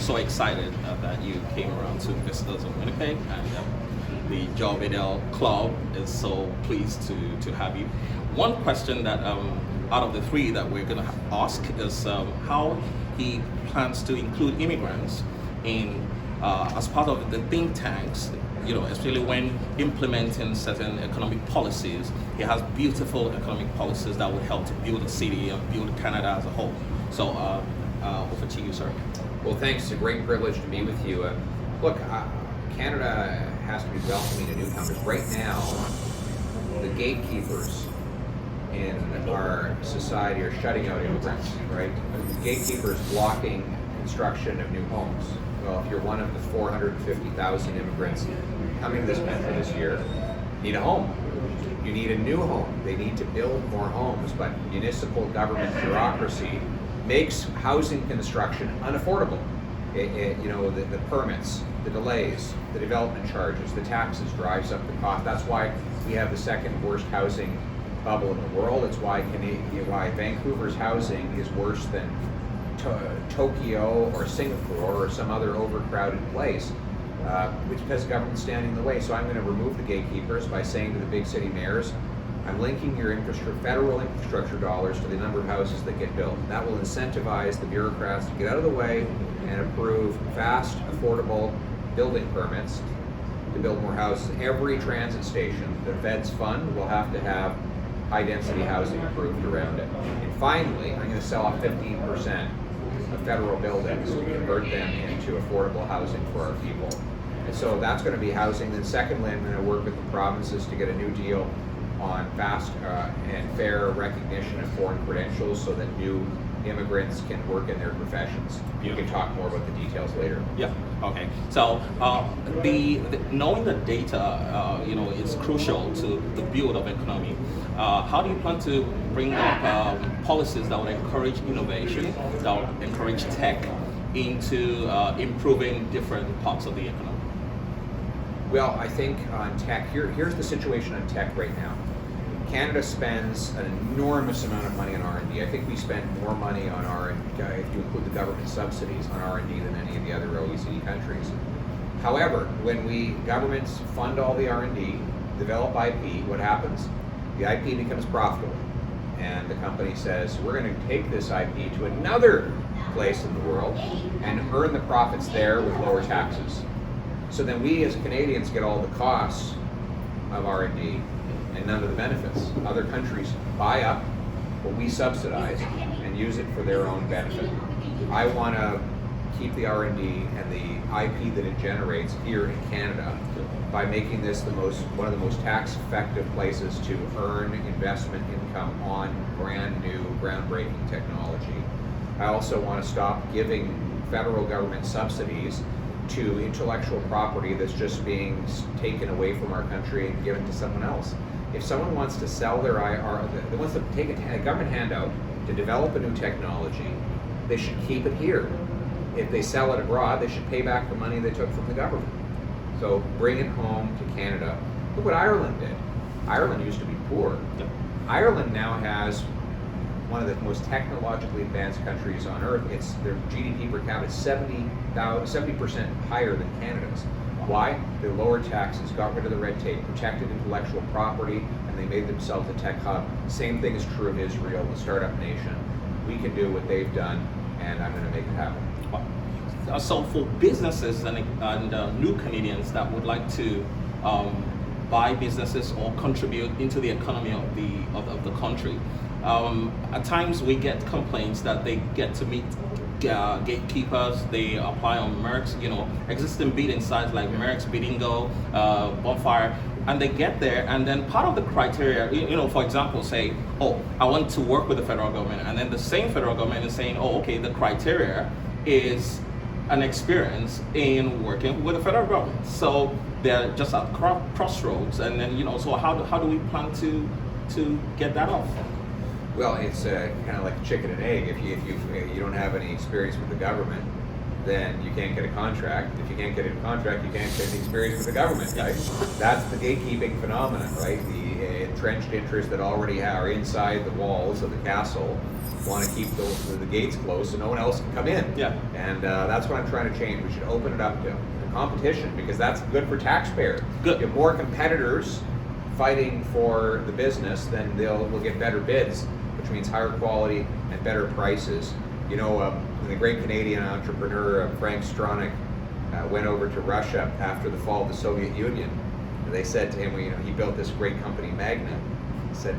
so excited that you came around to visit us in Winnipeg, and the Jobi Club is so pleased to have you. One question that out of the three that we're going to ask is how he plans to include immigrants in as part of the think tanks, especially when implementing certain economic policies. He has beautiful economic policies that will help to build a city and build Canada as a whole. So over to you, sir. Well, thanks. It's a great privilege to be with you. Look, Canada has to be welcoming to newcomers. Right now, the gatekeepers in our society are shutting out immigrants, right? Gatekeepers blocking construction of new homes. Well, if you're one of the 450,000 immigrants coming to this country this year, you need a home. You need a new home. They need to build more homes, but municipal government bureaucracy makes housing construction unaffordable. The permits, the delays, the development charges, the taxes drives up the cost. That's why we have the second worst housing bubble in the world. It's why Vancouver's housing is worse than Tokyo or Singapore or some other overcrowded place, which because government's standing in the way. So I'm going to remove the gatekeepers by saying to the big city mayors, I'm linking your federal infrastructure dollars to the number of houses that get built. That will incentivize the bureaucrats to get out of the way and approve fast, affordable building permits to build more houses. Every transit station the feds fund will have to have high-density housing approved around it. And finally, I'm going to sell off 15% of federal buildings to convert them into affordable housing for our people. And so that's going to be housing. Then secondly, I'm going to work with the provinces to get a new deal on fast and fair recognition of foreign credentials so that new immigrants can work in their professions. You can talk more about the details later. Yeah. Okay. So knowing the data, is crucial to the build of economy. How do you plan to bring up policies that would encourage innovation, that would encourage tech into improving different parts of the economy? Well, I think on tech, here's the situation on tech right now. Canada spends an enormous amount of money on R&D. I think we spend more money on R&D, if you include the government subsidies, on R&D than any of the other OECD countries. However, when governments fund all the R&D, develop IP, what happens? The IP becomes profitable. And the company says, we're going to take this IP to another place in the world and earn the profits there with lower taxes. So then we as Canadians get all the costs of R&D and none of the benefits. Other countries buy up what we subsidize and use it for their own benefit. I want to keep the R&D and the IP that it generates here in Canada by making this one of the most tax-effective places to earn investment income on brand new, groundbreaking technology. I also want to stop giving federal government subsidies to intellectual property that's just being taken away from our country and given to someone else. If someone wants to sell their they wants to take a government handout to develop a new technology, they should keep it here. If they sell it abroad, they should pay back the money they took from the government. So bring it home to Canada. Look what Ireland did. Ireland used to be poor. Yep. Ireland now has one of the most technologically advanced countries on earth. Their GDP per capita is 70% higher than Canada's. Why? They lowered taxes, got rid of the red tape, protected intellectual property, and they made themselves a tech hub. Same thing is true of Israel, the startup nation. We can do what they've done, and I'm going to make it happen. So for businesses and new Canadians that would like to buy businesses or contribute into the economy of the country, at times we get complaints that they get to meet gatekeepers, they apply on Merck's, existing bidding sites like Merck's, Biddingo, Bonfire, and they get there, and then part of the criteria, for example, say, oh, I want to work with the federal government, and then the same federal government is saying, oh, okay, the criteria is an experience in working with the federal government. So they're just at crossroads, and then, so how do we plan to get that off? Well, it's kind of like chicken and egg. If you don't have any experience with the government, then you can't get a contract. If you can't get a contract, you can't get the experience with the government, right? That's the gatekeeping phenomenon, right? entrenched interests that already are inside the walls of the castle want to keep the gates closed so no one else can come in. Yeah. And that's what I'm trying to change. We should open it up to competition, because that's good for taxpayers. Good. If more competitors fighting for the business, then we'll get better bids, which means higher quality and better prices. You know, the great Canadian entrepreneur Frank Stronach went over to Russia after the fall of the Soviet Union. And they said to him, well, you know, he built this great company, Magna. He said,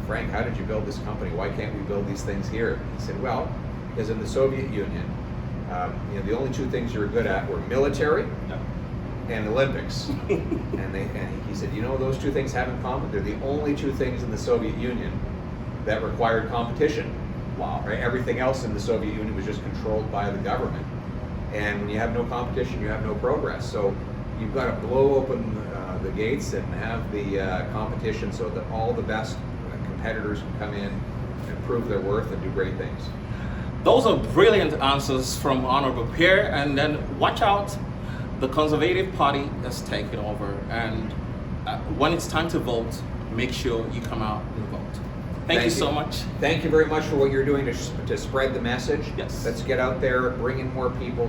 Frank, how did you build this company? Why can't we build these things here? He said, well, because in the Soviet Union, you know, the only two things you were good at were military and Olympics. and he said, you know, those two things have in common. They're the only two things in the Soviet Union that required competition. Wow. Right? Everything else in the Soviet Union was just controlled by the government. And when you have no competition, you have no progress. So you've got to blow open the gates and have the competition so that all the best competitors can come in and prove their worth and do great things. Those are brilliant answers from Honorable Pierre. And then watch out, the Conservative Party has taken over. And when it's time to vote, make sure you come out and vote. Thank you so much. Thank you very much for what you're doing to spread the message. Yes. Let's get out there, bring in more people,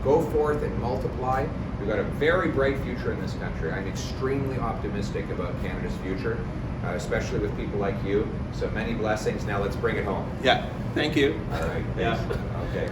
go forth and multiply. We've got a very bright future in this country. I'm extremely optimistic about Canada's future, especially with people like you. So many blessings. Now let's bring it home. Yeah. Thank you. All right. Yeah. Okay.